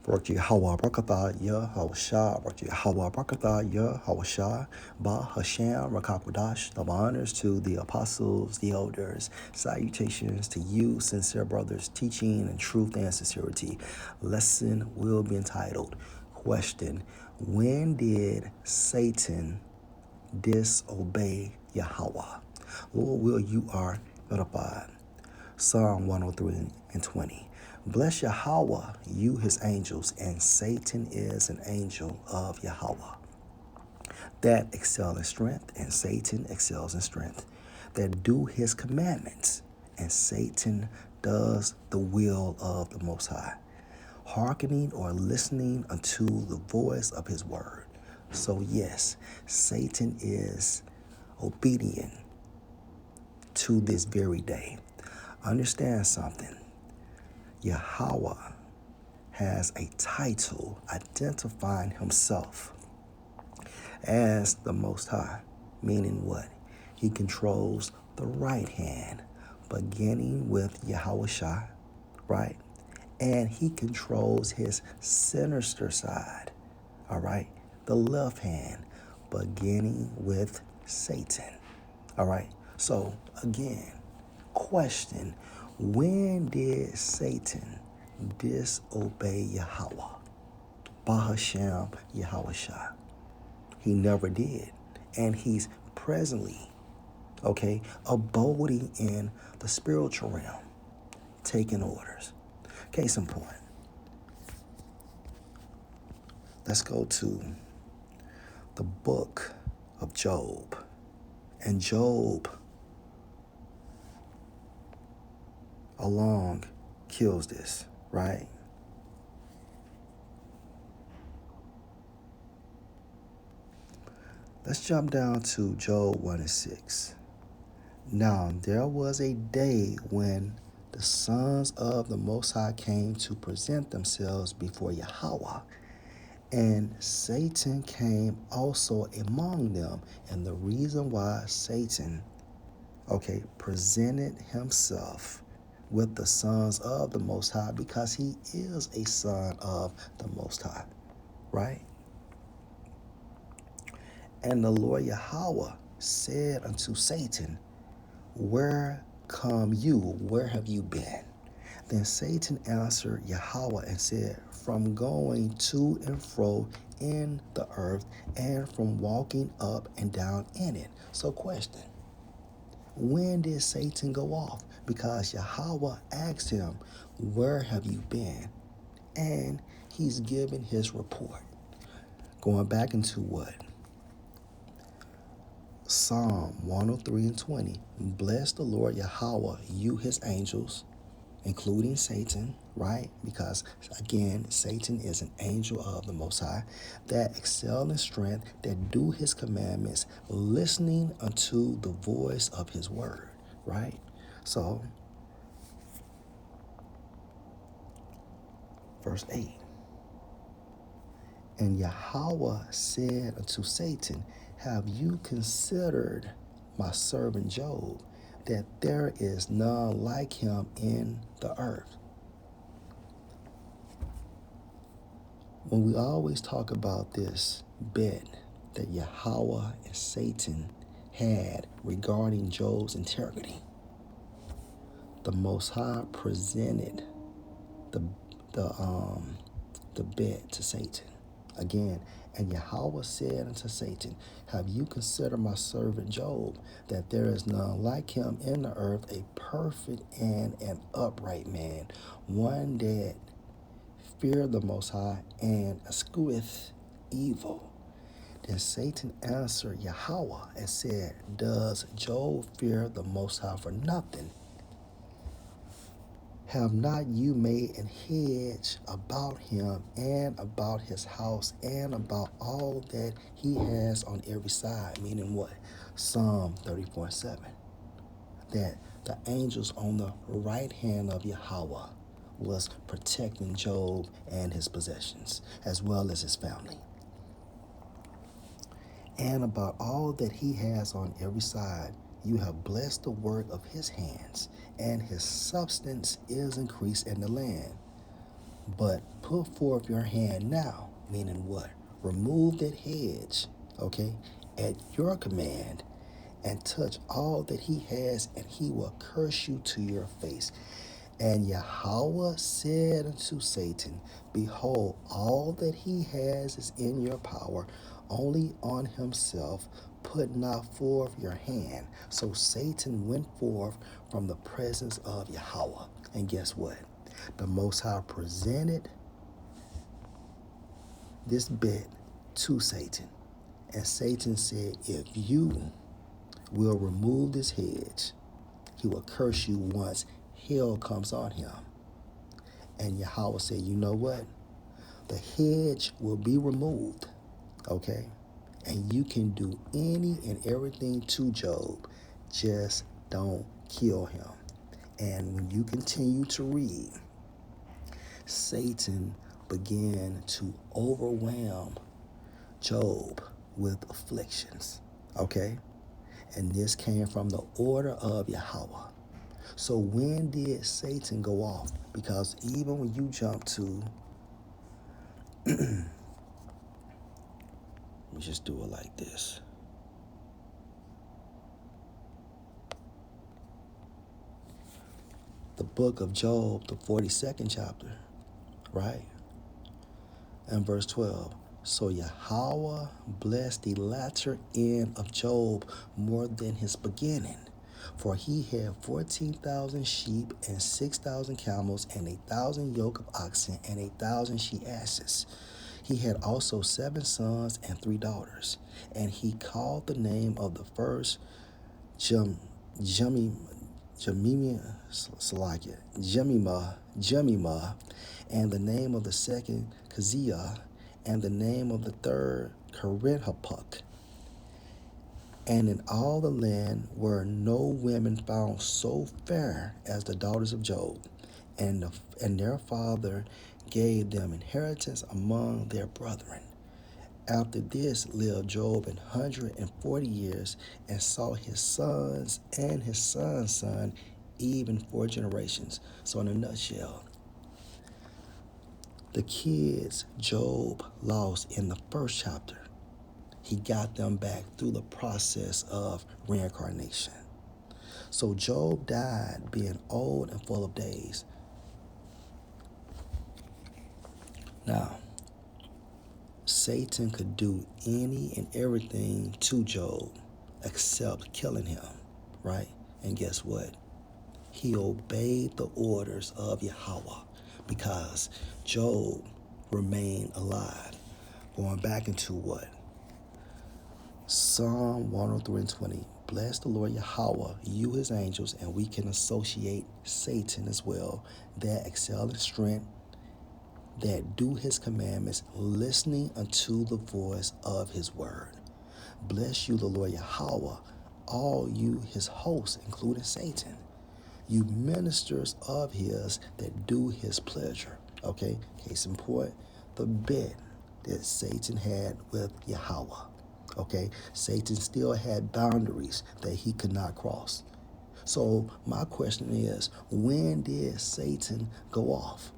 Barak Yahweh Barakatha Yahweh Barak Yahweh Barakatha Yahweh Ba Hashem Rakakwadash. Double honors to the apostles, the elders. Salutations to you, sincere brothers, teaching in truth and sincerity. Lesson will be entitled Question: When did Satan disobey Yahweh? Lord, will you are edified. Psalm 103 and 20. Bless Yahweh, you his angels, and Satan is an angel of Yahweh. That excel in strength, and Satan excels in strength. That do his commandments, and Satan does the will of the Most High, hearkening or listening unto the voice of his word. So yes, Satan is obedient to this very day. Understand something. Yahweh has a title identifying himself as the Most High, meaning what? He controls the right hand, beginning with Yahweh Shai, right? And he controls his sinister side, all right? The left hand, beginning with Satan, all right? So, again, question: when did Satan disobey Yahweh? Bahashem Yahweh Shai. He never did. And he's presently, abiding in the spiritual realm, taking orders. Case in point, let's go to the book of Job. And Job along kills this, right? Let's jump down to Job 1 and 6. Now, there was a day when the sons of the Most High came to present themselves before Yahweh, and Satan came also among them. And the reason why Satan, presented himself with the sons of the Most High, because he is a son of the Most High, right? And the Lord Yahweh said unto Satan, where come you? Where have you been? Then Satan answered Yahweh and said, from going to and fro in the earth, and from walking up and down in it. So question: when did Satan go off? Because Yahweh asked him, where have you been? And he's given his report. Going back into what? Psalm 103 and 20. Bless the Lord Yahweh, you his angels, including Satan, right? Because again, Satan is an angel of the Most High, that excel in strength, that do his commandments, listening unto the voice of his word, right? So, verse 8. And Yahweh said unto Satan, have you considered my servant Job, that there is none like him in the earth? When we always talk about this bet that Yahweh and Satan had regarding Job's integrity, the Most High presented the bet to Satan. Again, and Yahweh said unto Satan, have you considered my servant Job, that there is none like him in the earth, a perfect and an upright man, one that fear the Most High and escheweth evil? Then Satan answered Yahweh and said, does Job fear the Most High for nothing? Have not you made an hedge about him and about his house and about all that he has on every side? Meaning what? Psalm 34:7. That the angels on the right hand of Yahweh was protecting Job and his possessions, as well as his family. And about all that he has on every side, you have blessed the work of his hands, and his substance is increased in the land. But put forth your hand now, meaning what? Remove that hedge, okay, at your command, and touch all that he has, and he will curse you to your face. And Yahweh said unto Satan, Behold, all that he has is in your power, only on himself put not forth your hand. So Satan went forth from the presence of Yahweh. And guess what? The Most High presented this bet to Satan. And Satan said, If you will remove this hedge, he will curse you once hell comes on him. And Yahweh said, You know what? The hedge will be removed, okay? And you can do any and everything to Job. Just don't kill him. And when you continue to read, Satan began to overwhelm Job with afflictions, okay? And this came from the order of Yahweh. So when did Satan go off? Because even when you jump to, let me just do it like this. The book of Job, the 42nd chapter, right? And verse 12. So Yahweh blessed the latter end of Job more than his beginning. For he had 14,000 sheep and 6,000 camels and 1,000 yoke of oxen and 1,000 she asses. He had also 7 sons and 3 daughters. And he called the name of the first Jemimah, and the name of the second Keziah, and the name of the third Kerenhapuk. And in all the land were no women found so fair as the daughters of Job, and their father gave them inheritance among their brethren. After this lived Job 140 years, and saw his sons and his son's son, even 4 generations. So in a nutshell, the kids Job lost in the first chapter, he got them back through the process of reincarnation. So Job died being old and full of days. Now, Satan could do any and everything to Job except killing him, right? And guess what? He obeyed the orders of Yahweh because Job remained alive. Going back into what? Psalm 103:20. Bless the Lord Yahweh, you his angels, and we can associate Satan as well, that excel in strength, that do his commandments, listening unto the voice of his word. Bless you, the Lord Yahweh, all you his hosts, including Satan, you ministers of his that do his pleasure. Okay, case in point, the bet that Satan had with Yahweh. Okay, Satan still had boundaries that he could not cross. So my question is, when did Satan go off?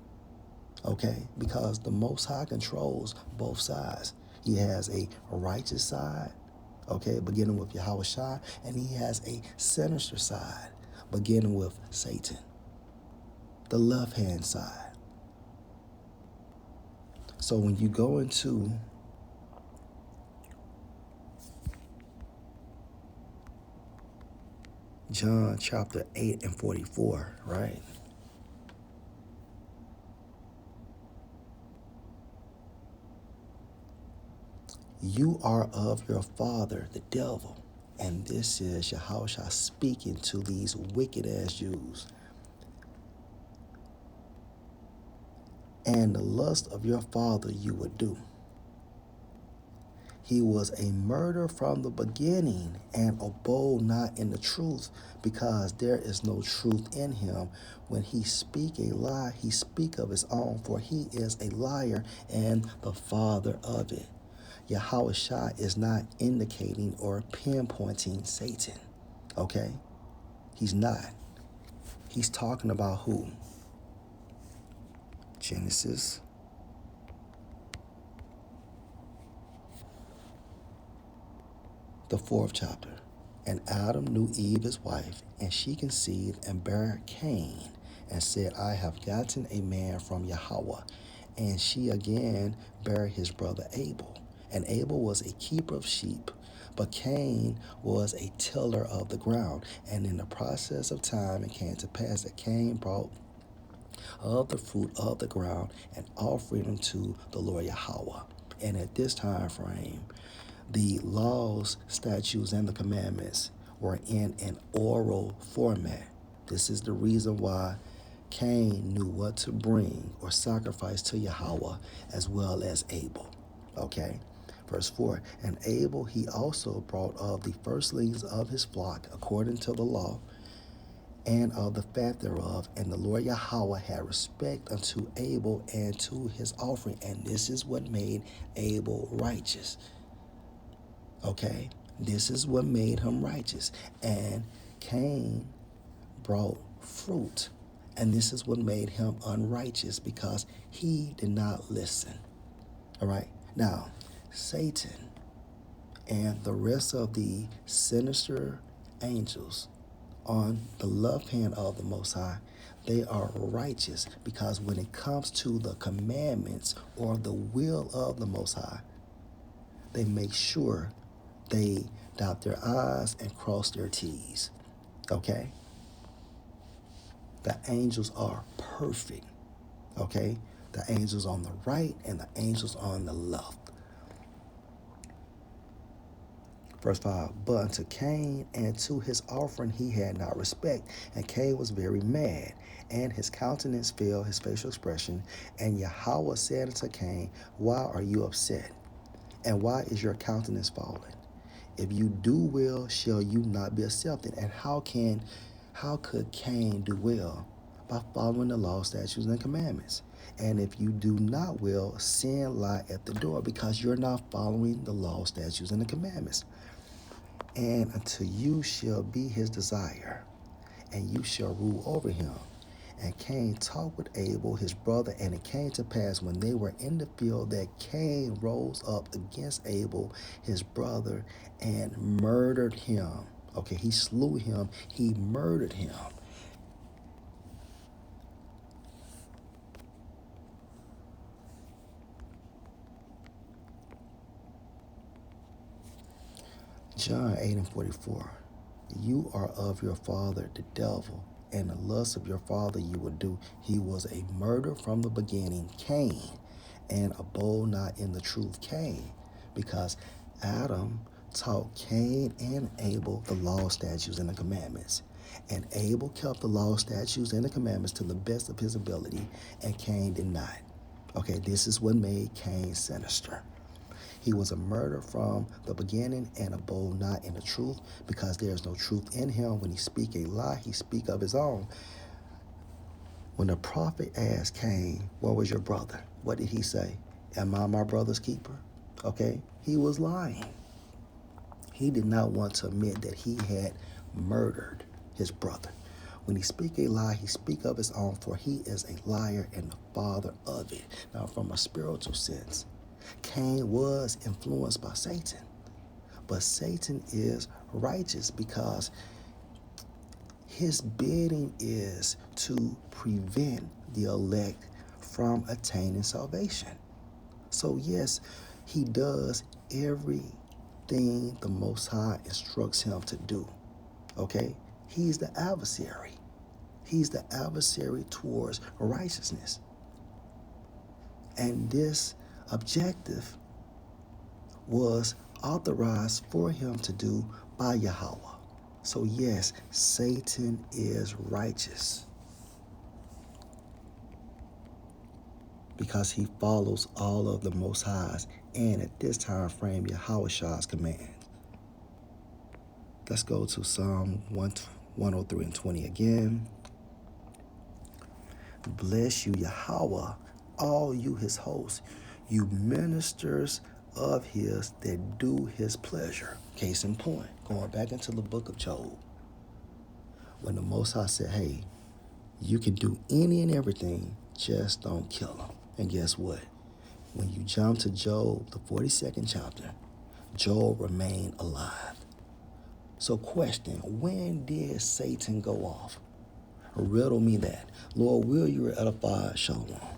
Okay, because the Most High controls both sides. He has a righteous side, okay, beginning with Yahweh Shai, and he has a sinister side, beginning with Satan, the left-hand side. So when you go into John chapter 8 and 44, right? You are of your father, the devil. And this is Yahushua speaking to these wicked-ass Jews. And the lust of your father you would do. He was a murderer from the beginning, and abode not in the truth, because there is no truth in him. When he speak a lie, he speak of his own, for he is a liar and the father of it. Yahweh Shai is not indicating or pinpointing Satan, okay? He's not. He's talking about who? Genesis, the 4th chapter. And Adam knew Eve his wife, and she conceived and bare Cain, and said, I have gotten a man from Yahweh. And she again bare his brother Abel. And Abel was a keeper of sheep, but Cain was a tiller of the ground. And in the process of time it came to pass that Cain brought of the fruit of the ground and offering unto the Lord Yahweh. And at this time frame, the laws, statutes, and the commandments were in an oral format. This is the reason why Cain knew what to bring or sacrifice to Yahweh as well as Abel. Okay? Verse 4, and Abel he also brought of the firstlings of his flock according to the law, and of the fat thereof. And the Lord Yahweh had respect unto Abel and to his offering. And this is what made Abel righteous. Okay? This is what made him righteous. And Cain brought fruit. And this is what made him unrighteous because he did not listen. All right? Now, Satan and the rest of the sinister angels on the left hand of the Most High, they are righteous because when it comes to the commandments or the will of the Most High, they make sure they dot their I's and cross their T's. Okay? The angels are perfect. Okay? The angels on the right and the angels on the left. Verse 5, but unto Cain and to his offering he had not respect. And Cain was very mad, and his countenance fell, his facial expression. And Yahweh said unto Cain, why are you upset? And why is your countenance fallen? If you do well, shall you not be accepted? And how could Cain do well? By following the law, statutes, and commandments. And if you do not well, sin lie at the door because you're not following the law, statutes, and the commandments. And unto you shall be his desire, and you shall rule over him. And Cain talked with Abel his brother, and it came to pass when they were in the field that Cain rose up against Abel his brother and murdered him. Okay, he slew him, he murdered him. John 8:44. You are of your father, the devil, and the lust of your father you will do. He was a murderer from the beginning, Cain, and abode not in the truth, Cain, because Adam taught Cain and Abel the law, statutes, and the commandments. And Abel kept the law, statutes, and the commandments to the best of his ability, and Cain did not. Okay, this is what made Cain sinister. He was a murderer from the beginning and abode not in the truth, because there is no truth in him. When he speak a lie, he speak of his own. When the prophet asked Cain, where was your brother? What did he say? Am I my brother's keeper? Okay, he was lying. He did not want to admit that he had murdered his brother. When he speak a lie, he speak of his own, for he is a liar and the father of it. Now, from a spiritual sense, Cain was influenced by Satan, but Satan is righteous because his bidding is to prevent the elect from attaining salvation. So yes, he does everything the Most High instructs him to do. Okay? He's the adversary. He's the adversary towards righteousness. And this objective was authorized for him to do by Yahweh. So yes, Satan is righteous because he follows all of the Most High's and at this time frame Yahweh's commands. Let's go to Psalm 103 and 20 again. Bless you, Yahweh, all you his hosts, you ministers of his that do his pleasure. Case in point, going back into the book of Job, when the Most High said, hey, You can do any and everything, just don't kill them. And guess what? When you jump to Job, the 42nd chapter, Job remained alive. So question, when did Satan go off? Riddle me that. Lord, will you edify? Shalom.